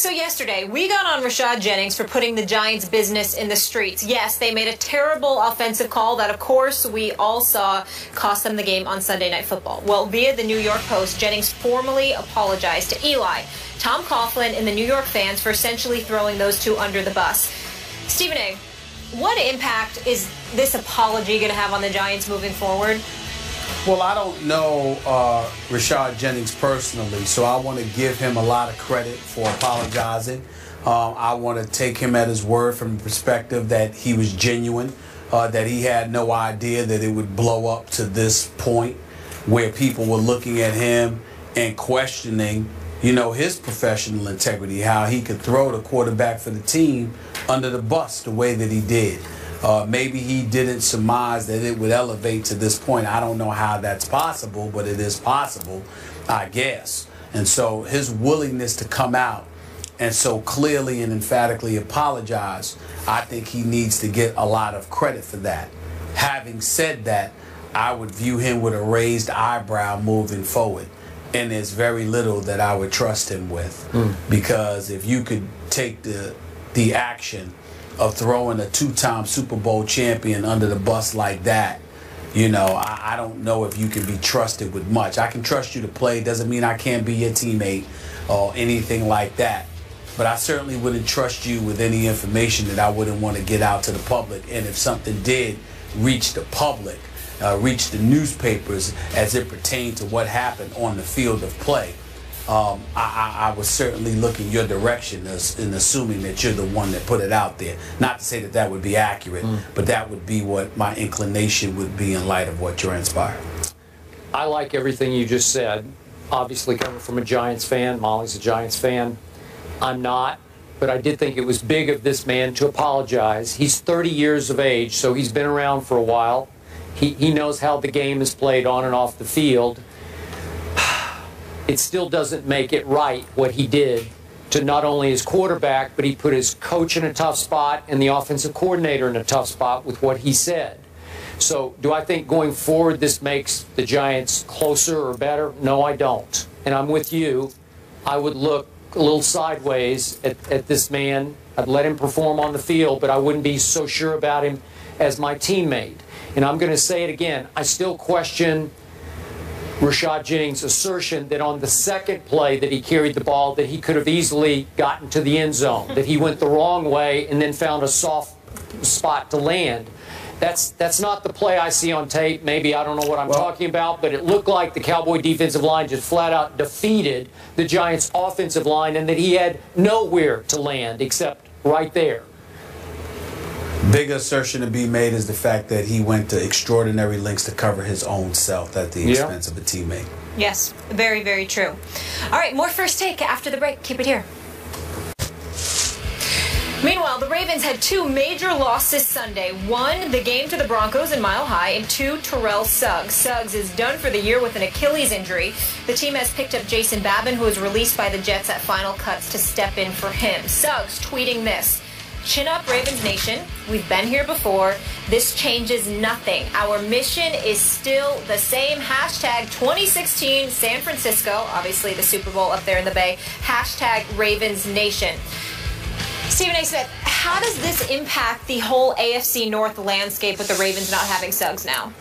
So yesterday, we got on Rashad Jennings for putting the Giants' business in the streets. Yes, they made a terrible offensive call that, of course, we all saw cost them the game on Sunday Night Football. Well, via the New York Post, Jennings formally apologized to Eli, Tom Coughlin, and the New York fans for essentially throwing those two under the bus. Stephen A., what impact is this apology going to have on the Giants moving forward? Well, I don't know Rashad Jennings personally, so I want to give him a lot of credit for apologizing. I want to take him at his word from the perspective that he was genuine, that he had no idea that it would blow up to this point where people were looking at him and questioning, you know, his professional integrity, how he could throw the quarterback for the team under the bus the way that he did. Maybe he didn't surmise that it would elevate to this point. I don't know how that's possible, but it is possible, I guess. And so his willingness to come out and so clearly and emphatically apologize, I think he needs to get a lot of credit for that. Having said that, I would view him with a raised eyebrow moving forward. And there's very little that I would trust him with. Because if you could take the action of throwing a two-time Super Bowl champion under the bus like that, you know, I don't know if you can be trusted with much. I can trust you to play. Doesn't mean I can't be your teammate or anything like that. But I certainly wouldn't trust you with any information that I wouldn't want to get out to the public. And if something did reach the public, reach the newspapers as it pertained to what happened on the field of play, I was certainly looking your direction in assuming that you're the one that put it out there. Not to say that that would be accurate, but that would be what my inclination would be in light of what transpired. I like everything you just said. Obviously, coming from a Giants fan, Molly's a Giants fan. I'm not, but I did think it was big of this man to apologize. He's 30 years of age, so he's been around for a while. He knows how the game is played on and off the field. It still doesn't make it right what he did to not only his quarterback, but he put his coach in a tough spot and the offensive coordinator in a tough spot with what he said. So do I think going forward this makes the Giants closer or better? No, I don't. And I'm with you. I would look a little sideways at this man. I'd let him perform on the field, but I wouldn't be so sure about him as my teammate. And I'm going to say it again. I still question Rashad Jennings' assertion that on the second play that he carried the ball, that he could have easily gotten to the end zone, that he went the wrong way and then found a soft spot to land. That's not the play I see on tape. Maybe I don't know what I'm talking about, but it looked like the Cowboy defensive line just flat out defeated the Giants' offensive line and that he had nowhere to land except right there. Big assertion to be made is the fact that he went to extraordinary lengths to cover his own self at the expense of a teammate. Yes, very, very true. All right, more First Take after the break. Keep it here. Meanwhile, the Ravens had two major losses Sunday. One, the game to the Broncos in Mile High, and two, Terrell Suggs. Suggs is done for the year with an Achilles injury. The team has picked up Jason Babin, who was released by the Jets at Final Cuts, to step in for him. Suggs tweeting this: "Chin up, Ravens Nation. We've been here before. This changes nothing. Our mission is still the same. Hashtag 2016 San Francisco." Obviously the Super Bowl up there in the Bay. Hashtag Ravens Nation. Stephen A. Smith, how does this impact the whole AFC North landscape with the Ravens not having Suggs now?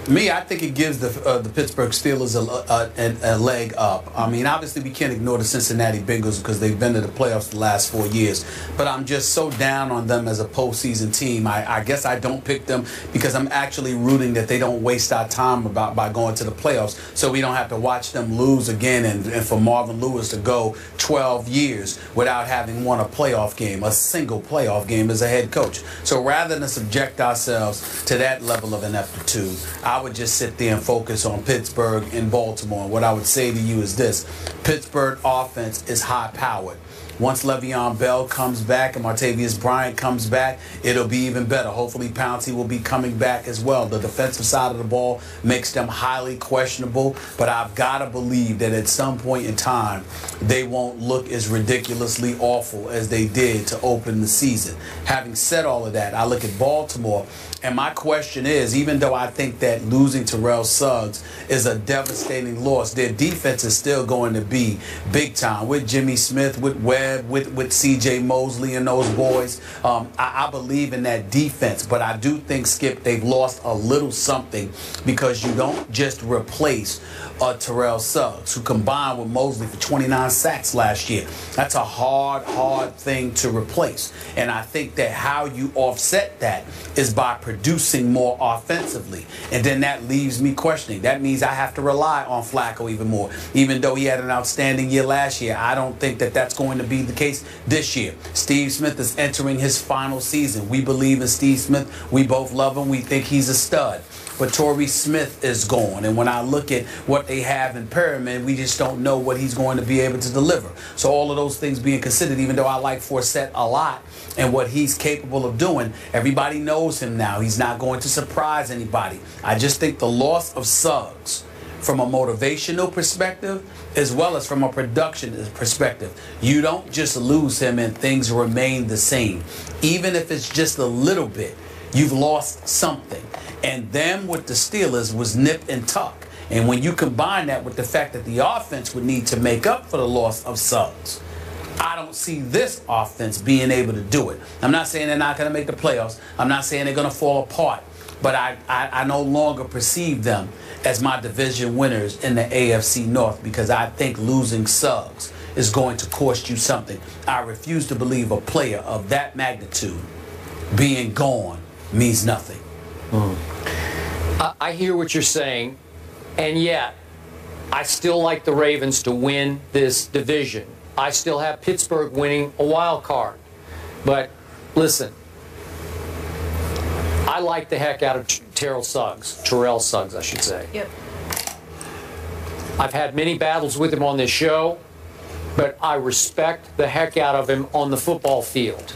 I think it gives the Pittsburgh Steelers a leg up. I mean, obviously we can't ignore the Cincinnati Bengals because they've been to the playoffs the last 4 years. But I'm just so down on them as a postseason team. I guess I don't pick them because I'm actually rooting that they don't waste our time by going to the playoffs, so we don't have to watch them lose again and for Marvin Lewis to go 12 years without having won a playoff game, a single playoff game as a head coach. So rather than subject ourselves to that level of ineptitude, I would just sit there and focus on Pittsburgh and Baltimore. And what I would say to you is this: Pittsburgh offense is high-powered. Once Le'Veon Bell comes back and Martavius Bryant comes back, it'll be even better. Hopefully Pouncey will be coming back as well. The defensive side of the ball makes them highly questionable, but I've got to believe that at some point in time, they won't look as ridiculously awful as they did to open the season. Having said all of that, I look at Baltimore, and my question is, even though I think that that losing Terrell Suggs is a devastating loss. Their defense is still going to be big time with Jimmy Smith, with Webb, with C.J. Mosley and those boys. I believe in that defense, but I do think, Skip, they've lost a little something because you don't just replace Terrell Suggs, who combined with Mosley for 29 sacks last year. That's a hard thing to replace. And I think that how you offset that is by producing more offensively. And then that leaves me questioning. That means I have to rely on Flacco even more. Even though he had an outstanding year last year, I don't think that that's going to be the case this year. Steve Smith is entering his final season. We believe in Steve Smith. We both love him. We think he's a stud. But Torrey Smith is gone. And when I look at what they have in Perriman, we just don't know what he's going to be able to deliver. So all of those things being considered, even though I like Forsett a lot and what he's capable of doing, everybody knows him now. He's not going to surprise anybody. I just think the loss of Suggs, from a motivational perspective as well as from a production perspective, you don't just lose him and things remain the same. Even if it's just a little bit, you've lost something. And them with the Steelers was nip and tuck. And when you combine that with the fact that the offense would need to make up for the loss of Suggs, I don't see this offense being able to do it. I'm not saying they're not going to make the playoffs. I'm not saying they're going to fall apart. But I no longer perceive them as my division winners in the AFC North because I think losing Suggs is going to cost you something. I refuse to believe a player of that magnitude being gone means nothing. I hear what you're saying, and yet I still like the Ravens to win this division. I still have Pittsburgh winning a wild card. But listen, I like the heck out of Terrell Suggs, I should say. Yep. I've had many battles with him on this show, but I respect the heck out of him on the football field.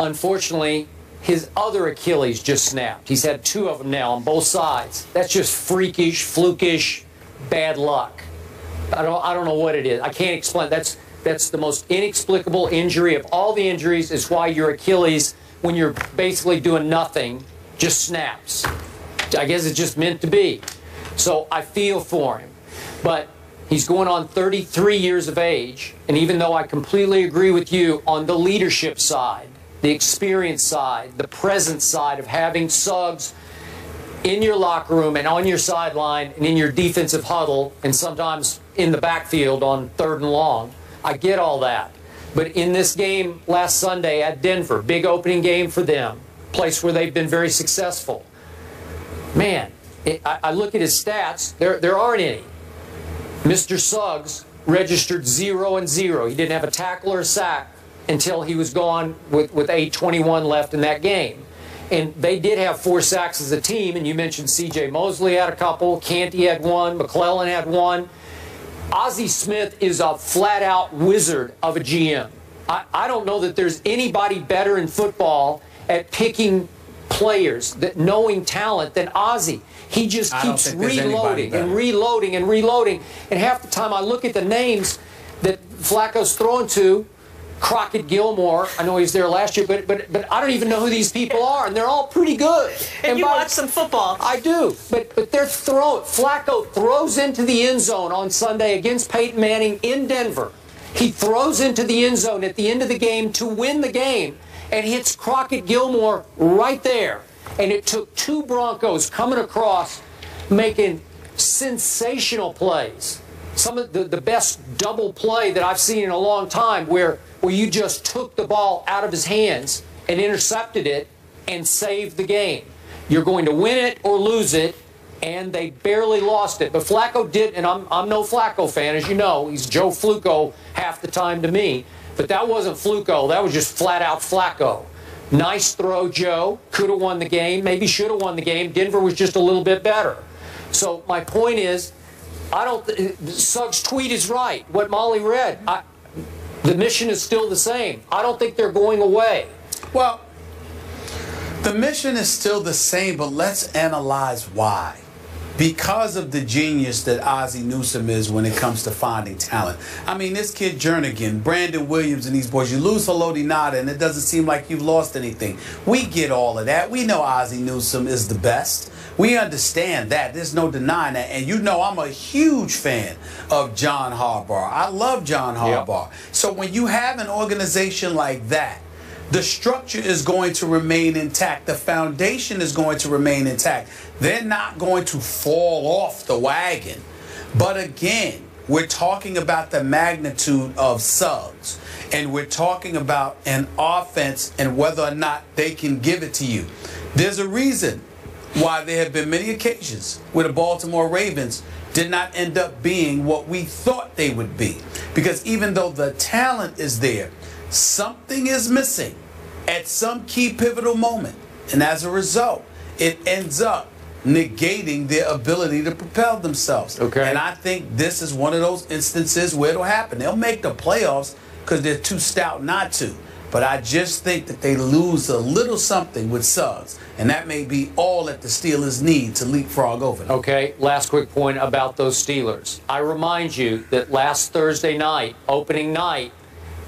Unfortunately, his other Achilles just snapped. He's had two of them now on both sides. That's just freakish, flukish, bad luck. I don't know what it is. I can't explain. That's the most inexplicable injury of all the injuries. Is why your Achilles, when you're basically doing nothing, just snaps. I guess it's just meant to be. So I feel for him. But he's going on 33 years of age, and even though I completely agree with you on the leadership side, the experience side, the presence side of having Suggs in your locker room and on your sideline and in your defensive huddle and sometimes in the backfield on 3rd and long, I get all that. But in this game last Sunday at Denver, big opening game for them, place where they've been very successful, man, I look at his stats, there aren't any. Mr. Suggs registered 0-0. He didn't have a tackle or a sack until he was gone with 8:21 left in that game. And they did have 4 sacks as a team, and you mentioned C.J. Mosley had a couple, Canty had one, McClellan had one. Ozzie Smith is a flat-out wizard of a GM. I don't know that there's anybody better in football at picking players, that knowing talent than Ozzie. He just keeps reloading and reloading and reloading. And half the time I look at the names that Flacco's throwing to, Crockett Gilmore, I know he was there last year, but I don't even know who these people are, and they're all pretty good. And you watch some football. I do, but they're throwing. Flacco throws into the end zone on Sunday against Peyton Manning in Denver. He throws into the end zone at the end of the game to win the game and hits Crockett Gilmore right there. And it took 2 Broncos coming across making sensational plays. Some of the best double play that I've seen in a long time where you just took the ball out of his hands and intercepted it and saved the game. You're going to win it or lose it, and they barely lost it. But Flacco did, and I'm no Flacco fan, as you know. He's Joe Fluco half the time to me. But that wasn't Fluco. That was just flat-out Flacco. Nice throw, Joe. Could have won the game. Maybe should have won the game. Denver was just a little bit better. So my point is, Suggs' tweet is right. What Molly read, the mission is still the same. I don't think they're going away. Well, the mission is still the same, but let's analyze why. because of the genius that Ozzie Newsome is when it comes to finding talent. I mean, this kid Jernigan, Brandon Williams, and these boys, you lose Haloti Ngata, and it doesn't seem like you've lost anything. We get all of that. We know Ozzie Newsome is the best. We understand that. There's no denying that. And you know I'm a huge fan of John Harbaugh. I love John Harbaugh. Yep. So when you have an organization like that, the structure is going to remain intact. The foundation is going to remain intact. They're not going to fall off the wagon. But again, we're talking about the magnitude of Suggs. And we're talking about an offense and whether or not they can give it to you. There's a reason why there have been many occasions where the Baltimore Ravens did not end up being what we thought they would be. Because even though the talent is there, something is missing at some key pivotal moment. And as a result, it ends up negating their ability to propel themselves. Okay. And I think this is one of those instances where it'll happen. They'll make the playoffs because they're too stout not to. But I just think that they lose a little something with Suggs. And that may be all that the Steelers need to leapfrog over them. Okay, last quick point about those Steelers. I remind you that last Thursday night, opening night,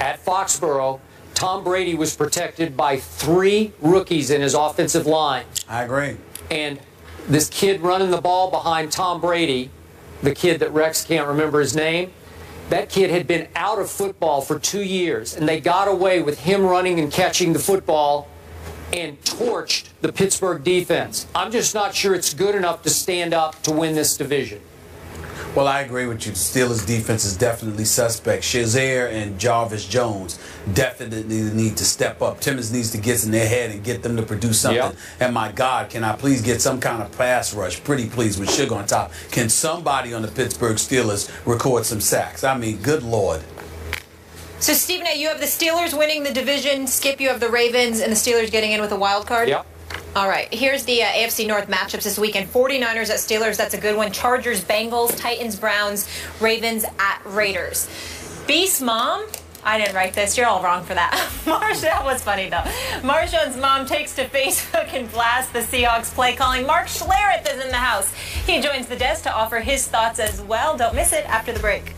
at Foxborough, Tom Brady was protected by 3 rookies in his offensive line. I agree. And this kid running the ball behind Tom Brady, the kid that Rex can't remember his name, that kid had been out of football for 2 years, and they got away with him running and catching the football and torched the Pittsburgh defense. I'm just not sure it's good enough to stand up to win this division. Well, I agree with you. The Steelers' defense is definitely suspect. Shazier and Jarvis Jones definitely need to step up. Timmons needs to get in their head and get them to produce something. Yep. And my God, can I please get some kind of pass rush? Pretty please, with Sugar on top. Can somebody on the Pittsburgh Steelers record some sacks? I mean, good Lord. So, Stephen A., you have the Steelers winning the division. Skip, you have the Ravens and the Steelers getting in with a wild card? Yep. All right, here's the AFC North matchups this weekend. 49ers at Steelers, that's a good one. Chargers, Bengals, Titans, Browns, Ravens at Raiders. Beast Mom, I didn't write this. You're all wrong for that. That was funny, though. Marshawn's mom takes to Facebook and blasts the Seahawks play calling. Mark Schlereth is in the house. He joins the desk to offer his thoughts as well. Don't miss it after the break.